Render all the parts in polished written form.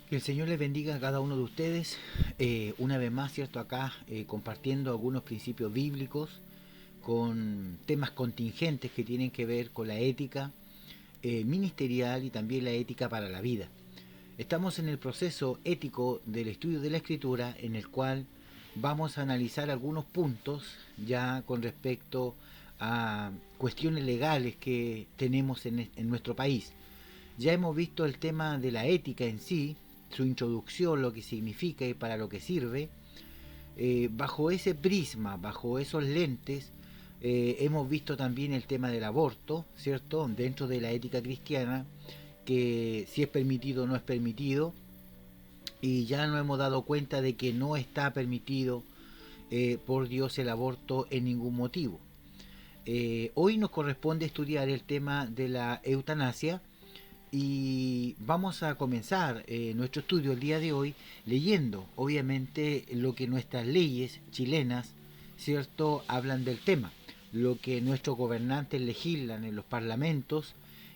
Que el Señor les bendiga a cada uno de ustedes. Una vez más, ¿cierto? Acá compartiendo algunos principios bíblicos con temas contingentes que tienen que ver con la ética ministerial y también la ética para la vida. Estamos en el proceso ético del estudio de la Escritura, en el cual vamos a analizar algunos puntos ya con respecto a cuestiones legales que tenemos en nuestro país. Ya hemos visto el tema de la ética en sí, su introducción, lo que significa y para lo que sirve. Bajo ese prisma, bajo esos lentes, hemos visto también el tema del aborto, ¿cierto? Dentro de la ética cristiana, que si es permitido o no es permitido, y ya nos hemos dado cuenta de que no está permitido por Dios el aborto en ningún motivo. Hoy nos corresponde estudiar el tema de la eutanasia, y vamos a comenzar nuestro estudio el día de hoy leyendo, obviamente, lo que nuestras leyes chilenas, ¿cierto?, hablan del tema, lo que nuestros gobernantes legislan en los parlamentos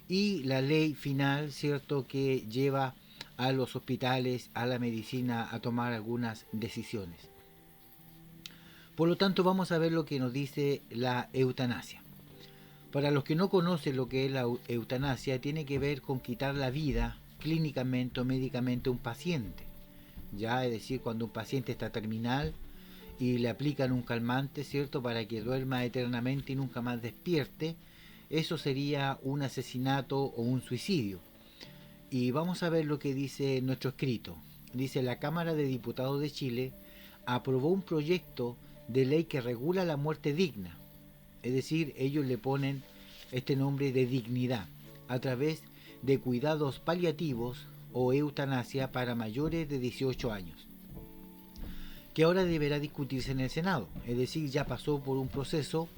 y la ley final, ¿cierto?, que lleva a los hospitales, a la medicina, a tomar algunas decisiones. Por lo tanto, vamos a ver lo que nos dice la eutanasia. Para los que no conocen lo que es la eutanasia, tiene que ver con quitar la vida clínicamente o médicamente a un paciente. Ya, es decir, cuando un paciente está terminal y le aplican un calmante, ¿cierto?, para que duerma eternamente y nunca más despierte, eso sería un asesinato o un suicidio. Y vamos a ver lo que dice nuestro escrito. Dice: la Cámara de Diputados de Chile aprobó un proyecto de ley que regula la muerte digna. Es decir, ellos le ponen este nombre de dignidad a través de cuidados paliativos o eutanasia para mayores de 18 años, que ahora deberá discutirse en el Senado. Es decir, ya pasó por un proceso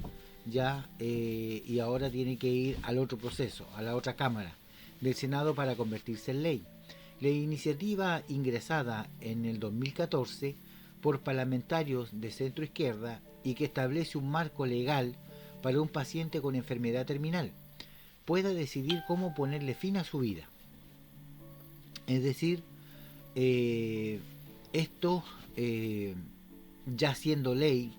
y ahora tiene que ir al otro proceso, a la otra Cámara del Senado para convertirse en ley. La iniciativa, ingresada en el 2014 por parlamentarios de centro izquierda y que establece un marco legal para un paciente con enfermedad terminal, pueda decidir cómo ponerle fin a su vida. Es decir, eh, esto ya siendo ley,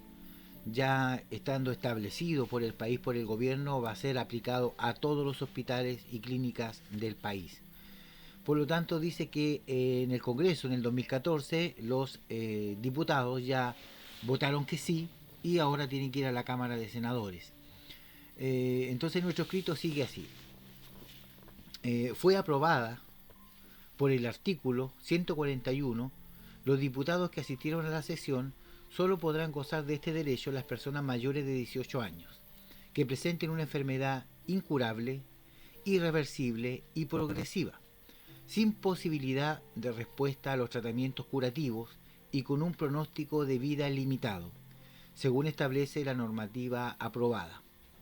ya estando establecido por el país, por el gobierno, va a ser aplicado a todos los hospitales y clínicas del país. Por lo tanto, dice que en el Congreso, en el 2014, los diputados ya votaron que sí, y ahora tienen que ir a la Cámara de Senadores. Entonces nuestro escrito sigue así. Fue aprobada por el artículo 141. Los diputados que asistieron a la sesión solo podrán gozar de este derecho las personas mayores de 18 años, que presenten una enfermedad incurable, irreversible y progresiva, sin posibilidad de respuesta a los tratamientos curativos y con un pronóstico de vida limitado, según establece la normativa aprobada.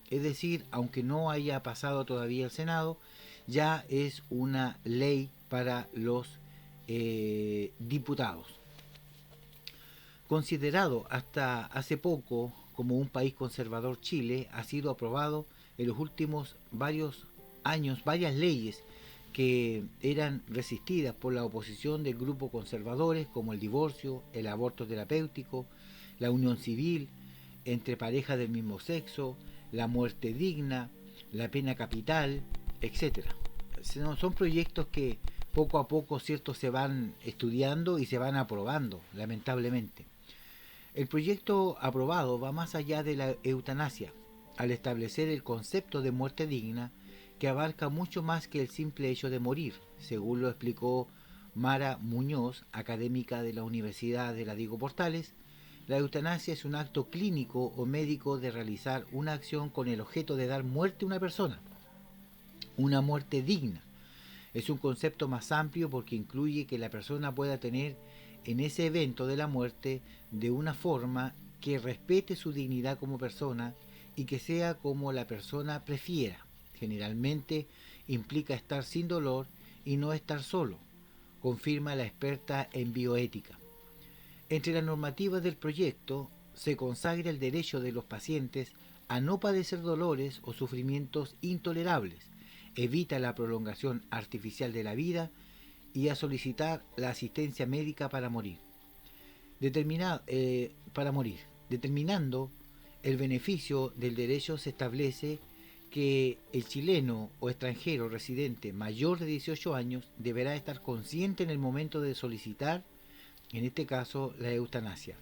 Es decir, aunque no haya pasado todavía el Senado, ya es una ley para los diputados. Considerado hasta hace poco como un país conservador, Chile ha sido aprobado en los últimos varios años varias leyes que eran resistidas por la oposición de grupos conservadores, como el divorcio, el aborto terapéutico, la unión civil entre parejas del mismo sexo, la muerte digna, la pena capital, etcétera. Son proyectos que poco a poco, cierto, se van estudiando y se van aprobando, lamentablemente. El proyecto aprobado va más allá de la eutanasia, al establecer el concepto de muerte digna, que abarca mucho más que el simple hecho de morir, según lo explicó Mara Muñoz, académica de la Universidad de la Diego Portales. La eutanasia es un acto clínico o médico de realizar una acción con el objeto de dar muerte a una persona, una muerte digna. Es un concepto más amplio porque incluye que la persona pueda tener en ese evento de la muerte de una forma que respete su dignidad como persona y que sea como la persona prefiera. Generalmente implica estar sin dolor y no estar solo, confirma la experta en bioética. Entre las normativas del proyecto se consagra el derecho de los pacientes a no padecer dolores o sufrimientos intolerables, evita la prolongación artificial de la vida y a solicitar la asistencia médica para morir. Para morir. Determinando el beneficio del derecho, se establece que el chileno o extranjero residente mayor de 18 años deberá estar consciente en el momento de solicitar, en este caso, la eutanasia.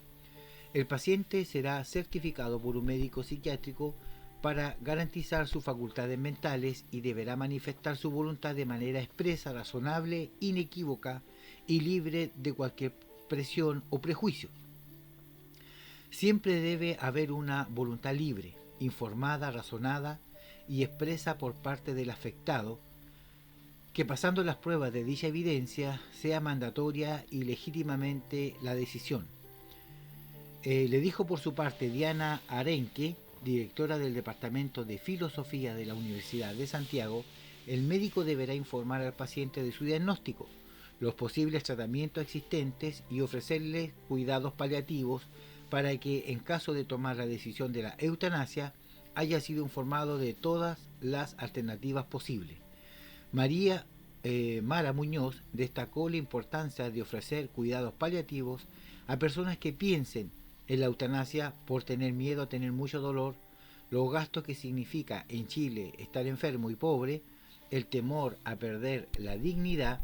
El paciente será certificado por un médico psiquiátrico para garantizar sus facultades mentales y deberá manifestar su voluntad de manera expresa, razonable, inequívoca y libre de cualquier presión o prejuicio. Siempre debe haber una voluntad libre, informada, razonada y expresa por parte del afectado, que pasando las pruebas de dicha evidencia sea mandatoria y legítimamente la decisión. Le dijo por su parte Diana Arenque, directora del Departamento de Filosofía de la Universidad de Santiago: el médico deberá informar al paciente de su diagnóstico, los posibles tratamientos existentes y ofrecerle cuidados paliativos para que, en caso de tomar la decisión de la eutanasia, haya sido informado de todas las alternativas posibles. Mara Muñoz destacó la importancia de ofrecer cuidados paliativos a personas que piensen en la eutanasia por tener miedo a tener mucho dolor, los gastos que significa en Chile estar enfermo y pobre, el temor a perder la dignidad.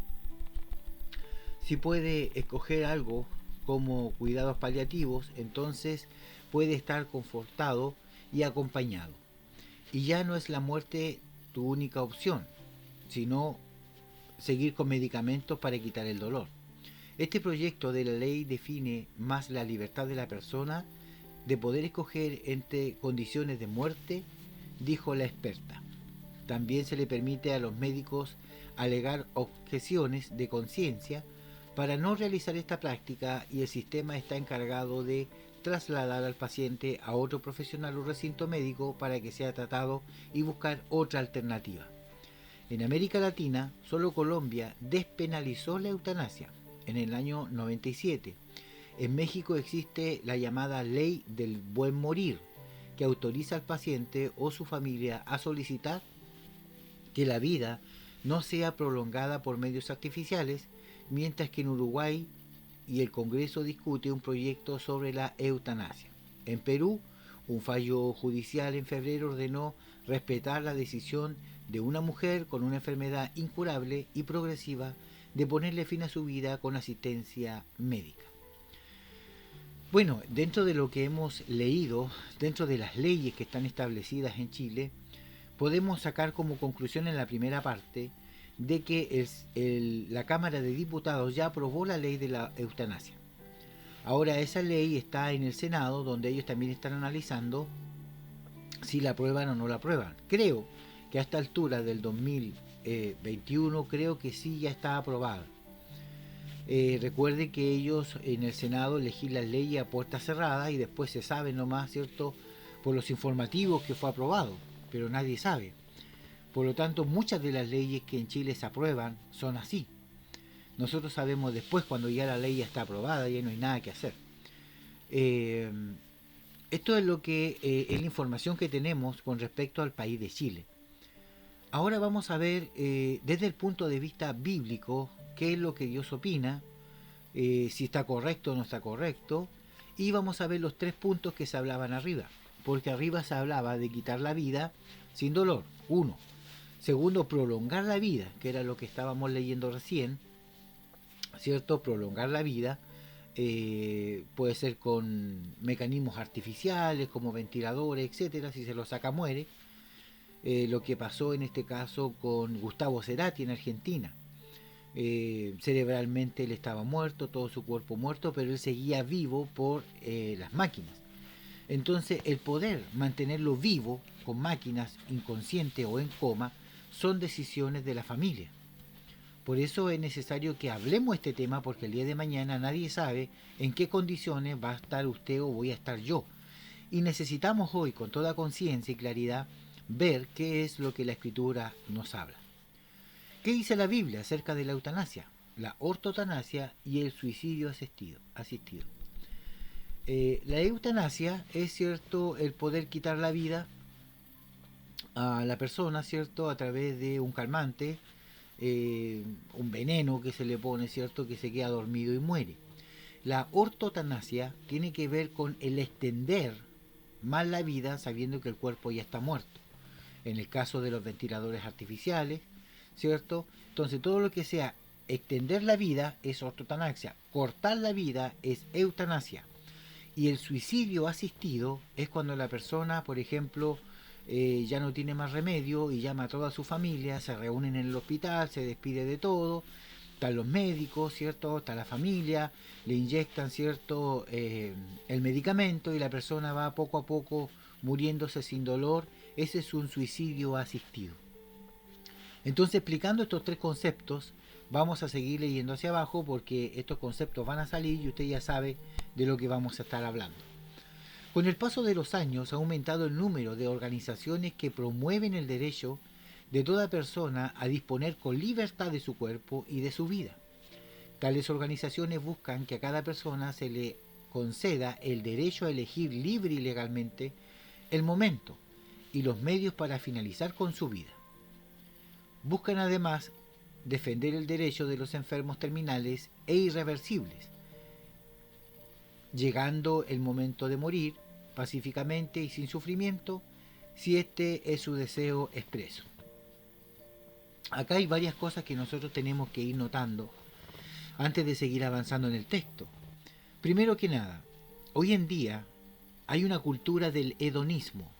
Si puede escoger algo como cuidados paliativos, entonces puede estar confortado y acompañado. Y ya no es la muerte tu única opción, sino seguir con medicamentos para quitar el dolor. Este proyecto de la ley define más la libertad de la persona de poder escoger entre condiciones de muerte, dijo la experta. También se le permite a los médicos alegar objeciones de conciencia para no realizar esta práctica, y el sistema está encargado de trasladar al paciente a otro profesional o recinto médico para que sea tratado y buscar otra alternativa. En América Latina, solo Colombia despenalizó la eutanasia en el año 97. En México existe la llamada Ley del Buen Morir, que autoriza al paciente o su familia a solicitar que la vida no sea prolongada por medios artificiales, mientras que en Uruguay y el Congreso discute un proyecto sobre la eutanasia. En Perú, un fallo judicial en febrero ordenó respetar la decisión de una mujer con una enfermedad incurable y progresiva de ponerle fin a su vida con asistencia médica. Bueno, dentro de lo que hemos leído, dentro de las leyes que están establecidas en Chile, podemos sacar como conclusión en la primera parte de que la Cámara de Diputados ya aprobó la ley de la eutanasia. Ahora esa ley está en el Senado, donde ellos también están analizando si la aprueban o no la aprueban. Creo que a esta altura del 2021, creo que sí ya está aprobada. Recuerde que ellos en el Senado legislan leyes a puerta cerrada y después se sabe nomás, ¿cierto?, por los informativos que fue aprobado, pero nadie sabe. Por lo tanto, muchas de las leyes que en Chile se aprueban son así. Nosotros sabemos después, cuando ya la ley ya está aprobada, ya no hay nada que hacer. Esto es lo que es la información que tenemos con respecto al país de Chile. Ahora vamos a ver desde el punto de vista bíblico qué es lo que Dios opina, si está correcto o no está correcto, y vamos a ver los 3 puntos que se hablaban arriba, porque arriba se hablaba de quitar la vida sin dolor, 1. Segundo, prolongar la vida, que era lo que estábamos leyendo recién, ¿cierto? Prolongar la vida puede ser con mecanismos artificiales como ventiladores, etcétera. Si se lo saca, muere. Lo que pasó en este caso con Gustavo Cerati en Argentina. Cerebralmente él estaba muerto, todo su cuerpo muerto, pero él seguía vivo por las máquinas. Entonces, el poder mantenerlo vivo con máquinas, inconsciente o en coma, son decisiones de la familia. Por eso es necesario que hablemos este tema, porque el día de mañana nadie sabe en qué condiciones va a estar usted o voy a estar yo. Y necesitamos hoy, con toda conciencia y claridad, ver qué es lo que la Escritura nos habla. ¿Qué dice la Biblia acerca de la eutanasia, la ortotanasia y el suicidio asistido? La eutanasia es, cierto, el poder quitar la vida a la persona, cierto, a través de un calmante, un veneno que se le pone, ¿cierto? Que se queda dormido y muere. La ortotanasia tiene que ver con el extender más la vida sabiendo que el cuerpo ya está muerto. En el caso de los ventiladores artificiales, ¿cierto? Entonces todo lo que sea extender la vida es ortotanasia, cortar la vida es eutanasia. Y el suicidio asistido es cuando la persona, por ejemplo, ya no tiene más remedio y llama a toda su familia, se reúnen en el hospital, se despide de todo, están los médicos, ¿cierto? Está la familia, le inyectan, ¿cierto? El medicamento y la persona va poco a poco muriéndose sin dolor. Ese es un suicidio asistido. Entonces, explicando estos tres conceptos, vamos a seguir leyendo hacia abajo porque estos conceptos van a salir y usted ya sabe de lo que vamos a estar hablando. Con el paso de los años ha aumentado el número de organizaciones que promueven el derecho de toda persona a disponer con libertad de su cuerpo y de su vida. Tales organizaciones buscan que a cada persona se le conceda el derecho a elegir libre y legalmente el momento y los medios para finalizar con su vida. Buscan además defender el derecho de los enfermos terminales e irreversibles, llegando el momento de morir pacíficamente y sin sufrimiento, si este es su deseo expreso. Acá hay varias cosas que nosotros tenemos que ir notando antes de seguir avanzando en el texto. Primero que nada, hoy en día hay una cultura del hedonismo.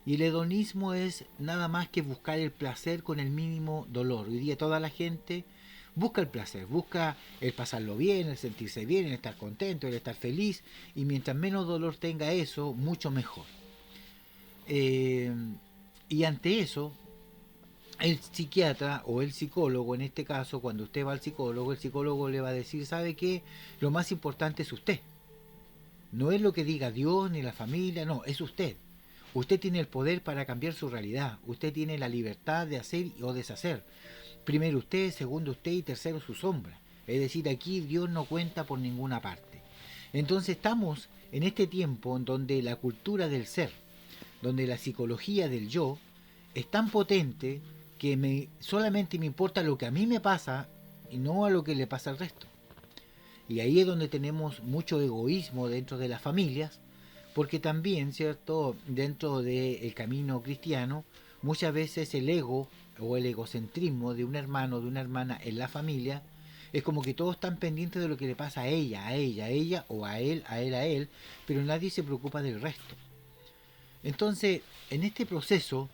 Y el hedonismo es nada más que buscar el placer con el mínimo dolor. Hoy día toda la gente busca el placer, busca el pasarlo bien, el sentirse bien, el estar contento, el estar feliz. Y mientras menos dolor tenga eso, mucho mejor. Y ante eso, el psiquiatra o el psicólogo, en este caso, cuando usted va al psicólogo, el psicólogo le va a decir, ¿sabe qué? Lo más importante es usted. No es lo que diga Dios ni la familia, no, es usted. Usted tiene el poder para cambiar su realidad. Usted tiene la libertad de hacer o deshacer. Primero usted, segundo usted y tercero su sombra. Es decir, aquí Dios no cuenta por ninguna parte. Entonces estamos en este tiempo en donde la cultura del ser, donde la psicología del yo, es tan potente que solamente me importa lo que a mí me pasa y no a lo que le pasa al resto. Y ahí es donde tenemos mucho egoísmo dentro de las familias, porque también, ¿cierto?, dentro del camino cristiano, muchas veces el ego o el egocentrismo de un hermano o de una hermana en la familia es como que todos están pendientes de lo que le pasa a ella, a ella, a ella o a él, a él, a él, pero nadie se preocupa del resto. Entonces, en este proceso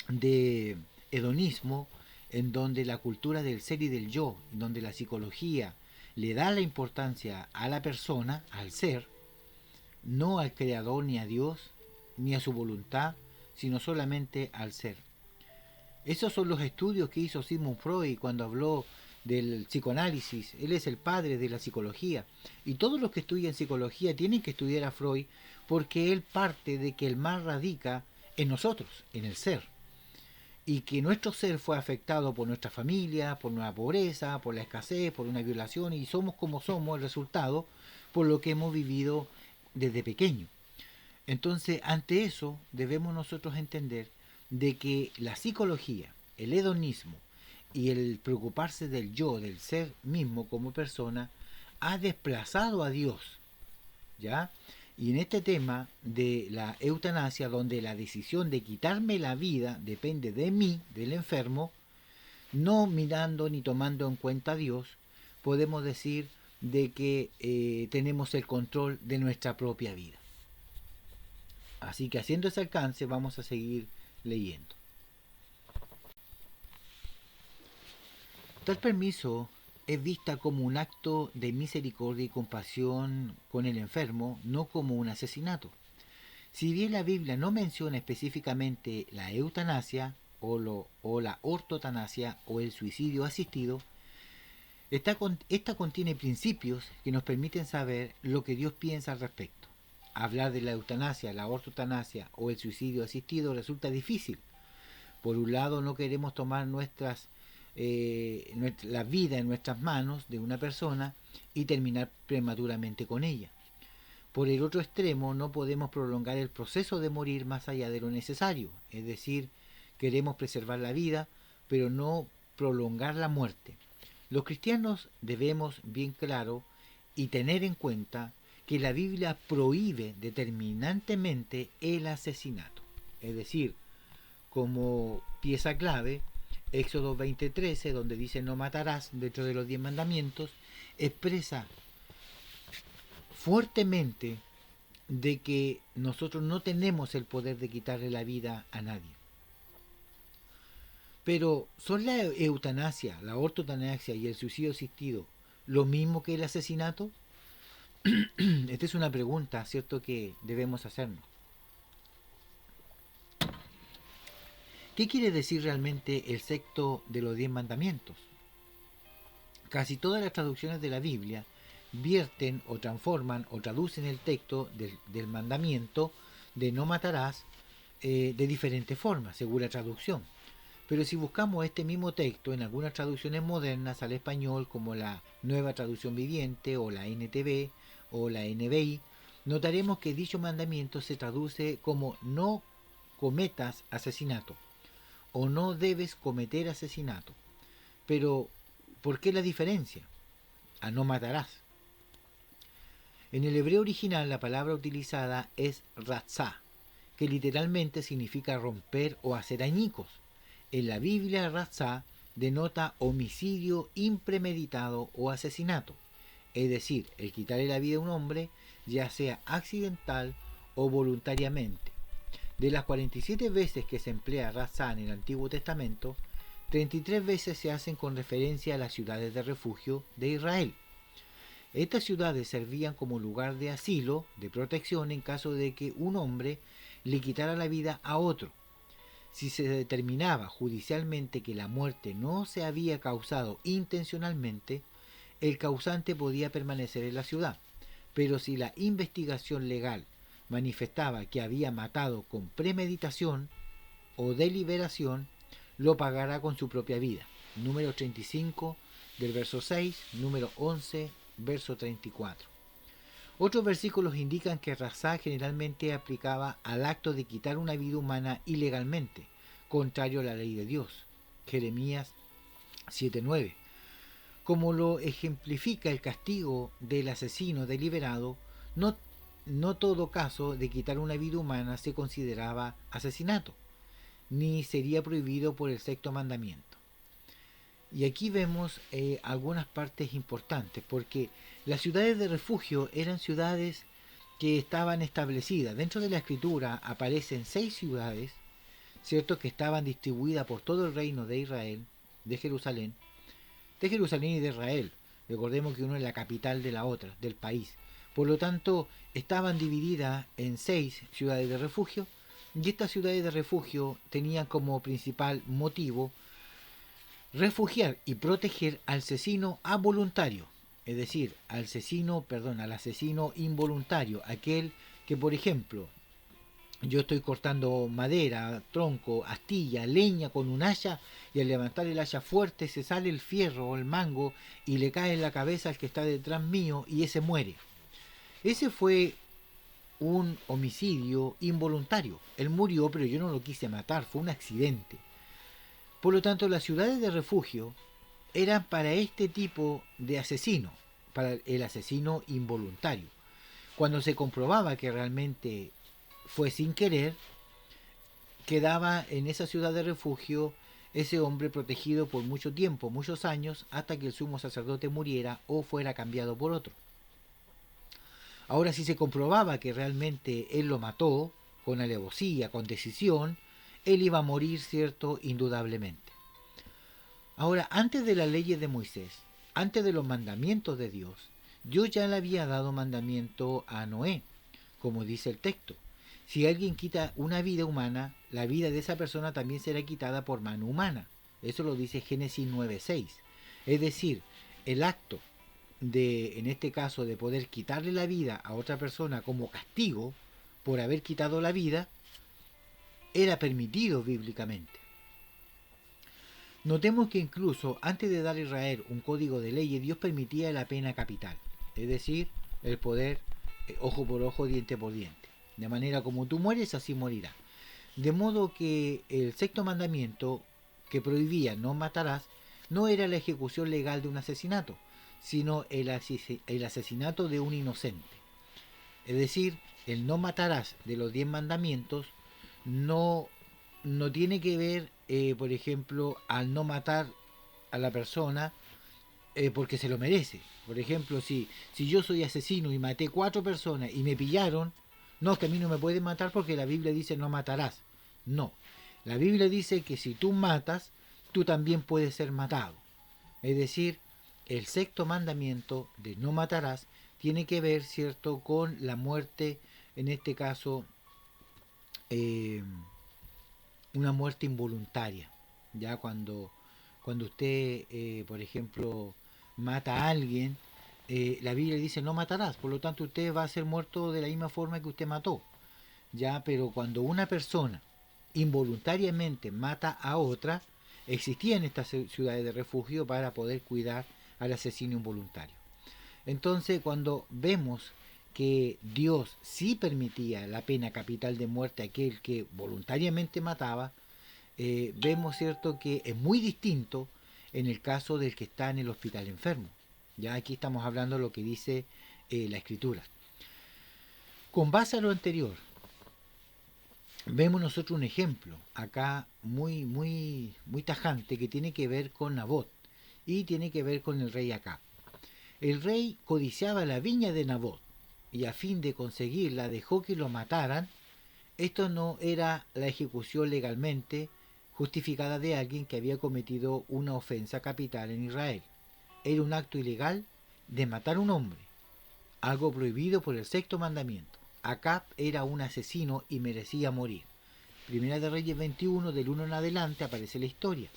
de hedonismo, en donde la cultura del ser y del yo, en donde la psicología le da la importancia a la persona, al ser, no al creador ni a Dios, ni a su voluntad, sino solamente al ser. Esos son los estudios que hizo Sigmund Freud cuando habló del psicoanálisis. Él es el padre de la psicología. Y todos los que estudian psicología tienen que estudiar a Freud porque él parte de que el mal radica en nosotros, en el ser. Y que nuestro ser fue afectado por nuestra familia, por una pobreza, por la escasez, por una violación, y somos como somos el resultado por lo que hemos vivido desde pequeño. Entonces, ante eso debemos nosotros entender de que la psicología, el hedonismo y el preocuparse del yo, del ser mismo como persona, ha desplazado a Dios, ¿ya? Y en este tema de la eutanasia, donde la decisión de quitarme la vida depende de mí, del enfermo, no mirando ni tomando en cuenta a Dios, podemos decir de que tenemos el control de nuestra propia vida. Así que haciendo ese alcance vamos a seguir leyendo. Tal permiso es vista como un acto de misericordia y compasión con el enfermo, no como un asesinato. Si bien la Biblia no menciona específicamente la eutanasia o la ortotanasia o el suicidio asistido, esta contiene principios que nos permiten saber lo que Dios piensa al respecto. Hablar de la eutanasia, la ortotanasia o el suicidio asistido resulta difícil. Por un lado, no queremos tomar la vida en nuestras manos de una persona y terminar prematuramente con ella. Por el otro extremo, no podemos prolongar el proceso de morir más allá de lo necesario, es decir, queremos preservar la vida, pero no prolongar la muerte. Los cristianos debemos bien claro y tener en cuenta que la Biblia prohíbe determinantemente el asesinato. Es decir, como pieza clave, Éxodo 20:13, donde dice no matarás dentro de los 10 mandamientos, expresa fuertemente de que nosotros no tenemos el poder de quitarle la vida a nadie. Pero ¿son la eutanasia, la ortotanasia y el suicidio asistido lo mismo que el asesinato? Esta es una pregunta, ¿cierto?, que debemos hacernos. ¿Qué quiere decir realmente el sexto de los 10 mandamientos? Casi todas las traducciones de la Biblia vierten o transforman o traducen el texto del mandamiento de no matarás de diferentes formas, según la traducción. Pero si buscamos este mismo texto en algunas traducciones modernas al español, como la Nueva Traducción Viviente o la NTV o la NBI, notaremos que dicho mandamiento se traduce como no cometas asesinato o no debes cometer asesinato. Pero, ¿por qué la diferencia? A no matarás. En el hebreo original la palabra utilizada es ratzá, que literalmente significa romper o hacer añicos. En la Biblia, ratzá denota homicidio impremeditado o asesinato, es decir, el quitarle la vida a un hombre, ya sea accidental o voluntariamente. De las 47 veces que se emplea ratzá en el Antiguo Testamento, 33 veces se hacen con referencia a las ciudades de refugio de Israel. Estas ciudades servían como lugar de asilo, de protección en caso de que un hombre le quitara la vida a otro. Si se determinaba judicialmente que la muerte no se había causado intencionalmente, el causante podía permanecer en la ciudad, pero si la investigación legal manifestaba que había matado con premeditación o deliberación, lo pagará con su propia vida. Número 35 del verso 6, número 11, verso 34. Otros versículos indican que ratzá generalmente aplicaba al acto de quitar una vida humana ilegalmente, contrario a la ley de Dios. Jeremías 7:9. Como lo ejemplifica el castigo del asesino deliberado, no todo caso de quitar una vida humana se consideraba asesinato, ni sería prohibido por el sexto mandamiento. Y aquí vemos algunas partes importantes, porque las ciudades de refugio eran ciudades que estaban establecidas. Dentro de la escritura aparecen 6 ciudades, ¿cierto?, que estaban distribuidas por todo el reino de Israel, de Jerusalén y de Israel. Recordemos que uno es la capital de la otra, del país. Por lo tanto, estaban divididas en 6 ciudades de refugio, y estas ciudades de refugio tenían como principal motivo refugiar y proteger al asesino avoluntario, es decir, al asesino involuntario, aquel que, por ejemplo, yo estoy cortando madera, tronco, astilla, leña con un hacha, y al levantar el hacha fuerte se sale el fierro o el mango y le cae en la cabeza al que está detrás mío y ese muere. Ese fue un homicidio involuntario. Él murió, pero yo no lo quise matar, fue un accidente. Por lo tanto, las ciudades de refugio eran para este tipo de asesino, para el asesino involuntario. Cuando se comprobaba que realmente fue sin querer, quedaba en esa ciudad de refugio ese hombre protegido por mucho tiempo, muchos años, hasta que el sumo sacerdote muriera o fuera cambiado por otro. Ahora, si se comprobaba que realmente él lo mató con alevosía, con decisión, él iba a morir, cierto, indudablemente. Ahora, antes de las leyes de Moisés, antes de los mandamientos de Dios, Dios ya le había dado mandamiento a Noé, como dice el texto. Si alguien quita una vida humana, la vida de esa persona también será quitada por mano humana. Eso lo dice Génesis 9:6. Es decir, el acto de, en este caso, de poder quitarle la vida a otra persona como castigo por haber quitado la vida, era permitido bíblicamente. Notemos que incluso antes de dar a Israel un código de leyes, Dios permitía la pena capital, es decir, el poder ojo por ojo, diente por diente. De manera como tú mueres, así morirás. De modo que el sexto mandamiento, que prohibía no matarás, no era la ejecución legal de un asesinato, sino el asesinato de un inocente. Es decir, el no matarás de los 10 mandamientos no, no tiene que ver, por ejemplo, al no matar a la persona porque se lo merece. Por ejemplo, si yo soy asesino y maté 4 personas y me pillaron, no, que a mí no me pueden matar porque la Biblia dice no matarás. No, la Biblia dice que si tú matas, tú también puedes ser matado. Es decir, el sexto mandamiento de no matarás tiene que ver, ¿cierto?, con la muerte, en este caso, eh, una muerte involuntaria. Ya cuando usted, por ejemplo, mata a alguien, la Biblia dice no matarás, por lo tanto usted va a ser muerto de la misma forma que usted mató. Ya, pero cuando una persona involuntariamente mata a otra, existían estas ciudades de refugio para poder cuidar al asesino involuntario. Entonces, cuando vemos que Dios sí permitía la pena capital de muerte a aquel que voluntariamente mataba, vemos, cierto, que es muy distinto en el caso del que está en el hospital enfermo. Ya aquí estamos hablando de lo que dice la Escritura. Con base a lo anterior, vemos nosotros un ejemplo acá muy tajante que tiene que ver con Nabot y tiene que ver con el rey Acab. El rey codiciaba la viña de Nabot y a fin de conseguirla dejó que lo mataran. Esto no era la ejecución legalmente justificada de alguien que había cometido una ofensa capital en Israel. Era un acto ilegal de matar a un hombre, algo prohibido por el sexto mandamiento. Acab era un asesino y merecía morir. Primera de Reyes 21, del 1 en adelante, aparece la historia.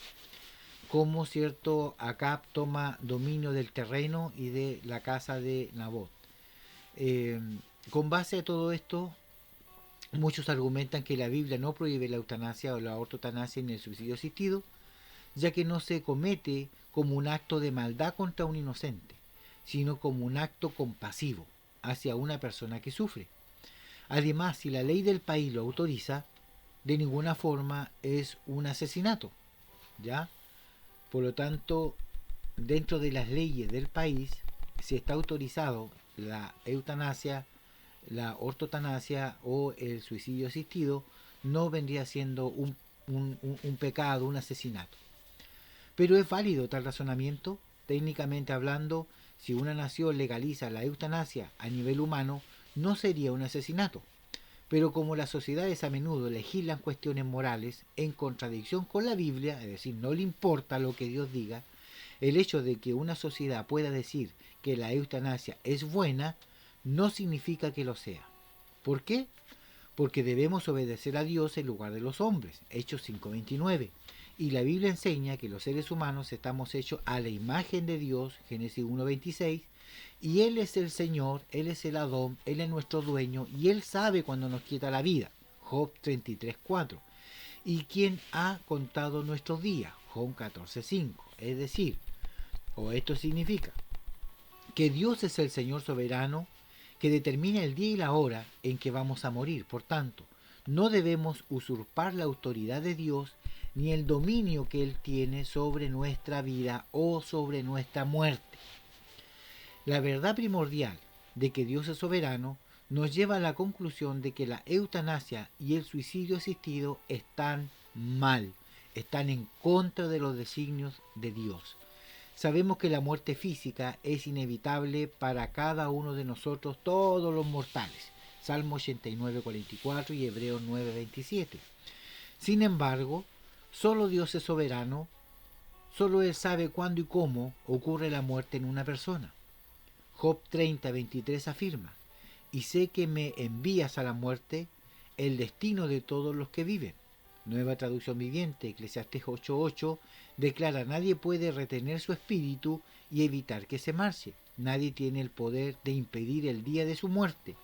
Cómo, cierto, Acab toma dominio del terreno y de la casa de Nabot. Con base a todo esto, muchos argumentan que la Biblia no prohíbe la eutanasia o la ortotanasia en el suicidio asistido, ya que no se comete como un acto de maldad contra un inocente, sino como un acto compasivo hacia una persona que sufre. Además, si la ley del país lo autoriza, de ninguna forma es un asesinato, ¿ya? Por lo tanto, dentro de las leyes del país, si está autorizado la eutanasia, la ortotanasia o el suicidio asistido, no vendría siendo un pecado, un asesinato. Pero es válido tal razonamiento. Técnicamente hablando, si una nación legaliza la eutanasia a nivel humano, no sería un asesinato. Pero como las sociedades a menudo legislan cuestiones morales en contradicción con la Biblia, es decir, no le importa lo que Dios diga, el hecho de que una sociedad pueda decir que la eutanasia es buena no significa que lo sea. ¿Por qué? Porque debemos obedecer a Dios en lugar de los hombres, Hechos 5:29. Y la Biblia enseña que los seres humanos estamos hechos a la imagen de Dios, Génesis 1:26, y Él es el Señor, Él es el Adón, Él es nuestro dueño, y Él sabe cuando nos quita la vida, Job 33:4. ¿Y quién ha contado nuestros días? Job 14:5. Es decir, o esto significa que Dios es el Señor soberano que determina el día y la hora en que vamos a morir. Por tanto, no debemos usurpar la autoridad de Dios ni el dominio que Él tiene sobre nuestra vida o sobre nuestra muerte. La verdad primordial de que Dios es soberano nos lleva a la conclusión de que la eutanasia y el suicidio asistido están mal, están en contra de los designios de Dios. Sabemos que la muerte física es inevitable para cada uno de nosotros, todos los mortales. Salmo 89:44 y Hebreos 9:27. Sin embargo, solo Dios es soberano, solo Él sabe cuándo y cómo ocurre la muerte en una persona. Job 30:23 afirma, y sé que me envías a la muerte, el destino de todos los que viven. Nueva traducción viviente, Eclesiastés 8:8, declara: nadie puede retener su espíritu y evitar que se marche. Nadie tiene el poder de impedir el día de su muerte.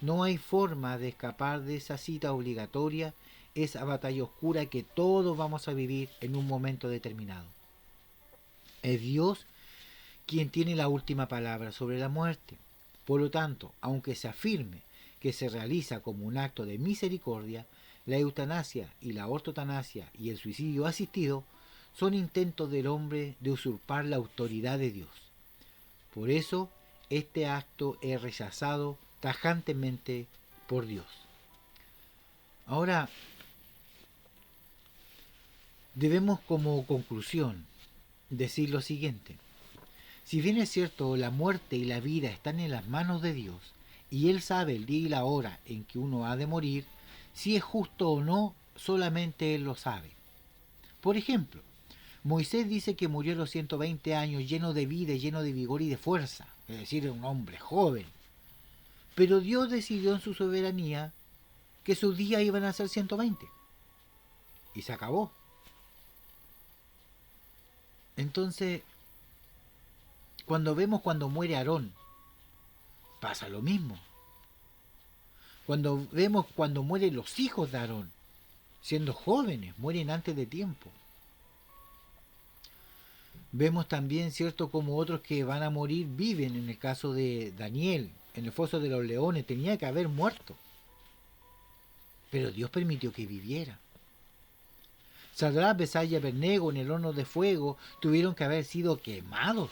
No hay forma de escapar de esa cita obligatoria, esa batalla oscura que todos vamos a vivir en un momento determinado. Es Dios quien tiene la última palabra sobre la muerte. Por lo tanto, aunque se afirme que se realiza como un acto de misericordia, la eutanasia y la ortotanasia y el suicidio asistido son intentos del hombre de usurpar la autoridad de Dios. Por eso, este acto es rechazado tajantemente por Dios. Ahora, debemos como conclusión decir lo siguiente. Si bien es cierto, la muerte y la vida están en las manos de Dios, y Él sabe el día y la hora en que uno ha de morir, si es justo o no, solamente Él lo sabe. Por ejemplo, Moisés dice que murió a los 120 años lleno de vida, lleno de vigor y de fuerza, es decir, un hombre joven. Pero Dios decidió en su soberanía que sus días iban a ser 120. Y se acabó. Entonces, cuando muere Aarón, pasa lo mismo. Cuando mueren los hijos de Aarón, siendo jóvenes, mueren antes de tiempo. Vemos también, cierto, como otros que van a morir viven. En el caso de Daniel, en el foso de los leones, tenía que haber muerto. Pero Dios permitió que viviera. Sadrach, Mesach y Abednego en el horno de fuego tuvieron que haber sido quemados.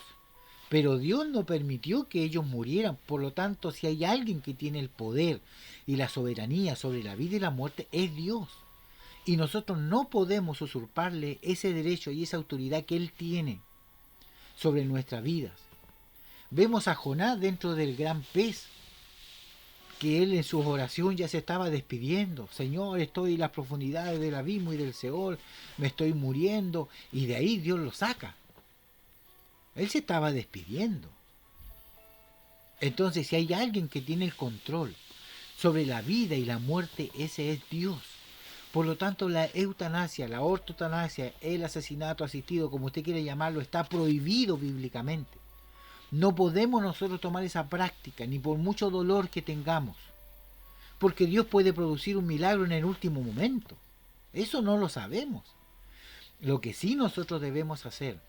Pero Dios no permitió que ellos murieran. Por lo tanto, si hay alguien que tiene el poder y la soberanía sobre la vida y la muerte, es Dios. Y nosotros no podemos usurparle ese derecho y esa autoridad que Él tiene sobre nuestras vidas. Vemos a Jonás dentro del gran pez, que él en su oración ya se estaba despidiendo. Señor, estoy en las profundidades del abismo y del Seol, me estoy muriendo, y de ahí Dios lo saca. Él se estaba despidiendo. Entonces, si hay alguien que tiene el control sobre la vida y la muerte, ese es Dios. Por lo tanto, la eutanasia, la ortotanasia, el asesinato asistido, como usted quiere llamarlo, está prohibido bíblicamente. No podemos nosotros tomar esa práctica, ni por mucho dolor que tengamos, porque Dios puede producir un milagro en el último momento. Eso no lo sabemos. Lo que sí nosotros debemos hacer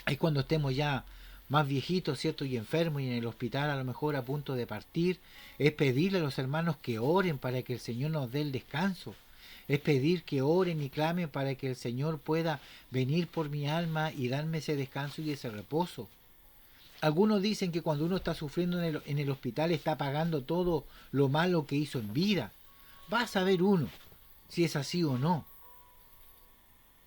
es cuando estemos ya más viejitos, ¿cierto? Y enfermos y en el hospital a lo mejor a punto de partir, es pedirle a los hermanos que oren para que el Señor nos dé el descanso. Es pedir que oren y clamen para que el Señor pueda venir por mi alma y darme ese descanso y ese reposo. Algunos dicen que cuando uno está sufriendo en el hospital está pagando todo lo malo que hizo en vida. Va a saber uno si es así o no.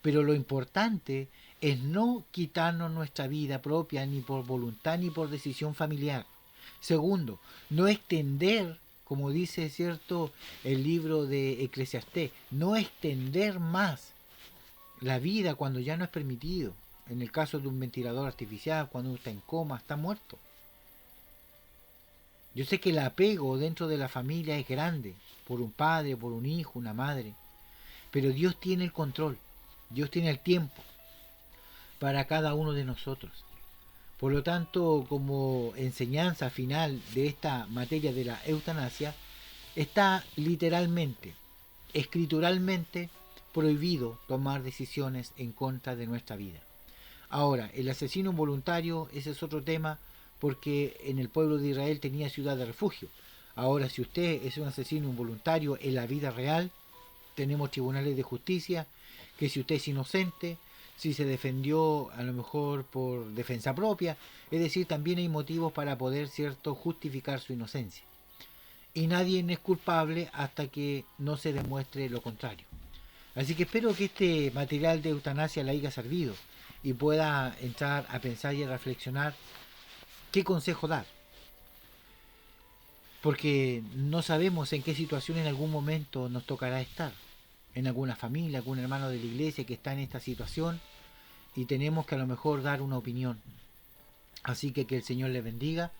Pero lo importante es no quitarnos nuestra vida propia ni por voluntad ni por decisión familiar. Segundo, no extender, como dice cierto el libro de Eclesiastés, no extender más la vida cuando ya no es permitido. En el caso de un ventilador artificial, cuando uno está en coma, está muerto. Yo sé que el apego dentro de la familia es grande, por un padre, por un hijo, una madre, pero Dios tiene el control, Dios tiene el tiempo para cada uno de nosotros. Por lo tanto, como enseñanza final de esta materia de la eutanasia, está literalmente, escrituralmente, prohibido tomar decisiones en contra de nuestra vida. Ahora, el asesino involuntario, ese es otro tema, porque en el pueblo de Israel tenía ciudad de refugio. Ahora, si usted es un asesino involuntario en la vida real, tenemos tribunales de justicia, que si usted es inocente, si se defendió a lo mejor por defensa propia, es decir, también hay motivos para poder, cierto, justificar su inocencia. Y nadie es culpable hasta que no se demuestre lo contrario. Así que espero que este material de eutanasia le haya servido y pueda entrar a pensar y a reflexionar qué consejo dar. Porque no sabemos en qué situación en algún momento nos tocará estar. En alguna familia, algún hermano de la iglesia que está en esta situación y tenemos que a lo mejor dar una opinión. Así que el Señor le bendiga.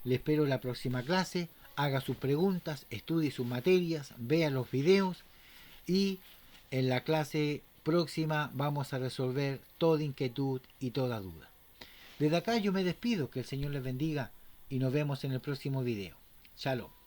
Le espero la próxima clase. Haga sus preguntas, estudie sus materias, vea los videos y en la clase próxima vamos a resolver toda inquietud y toda duda. Desde acá yo me despido, que el Señor les bendiga y nos vemos en el próximo video. Shalom.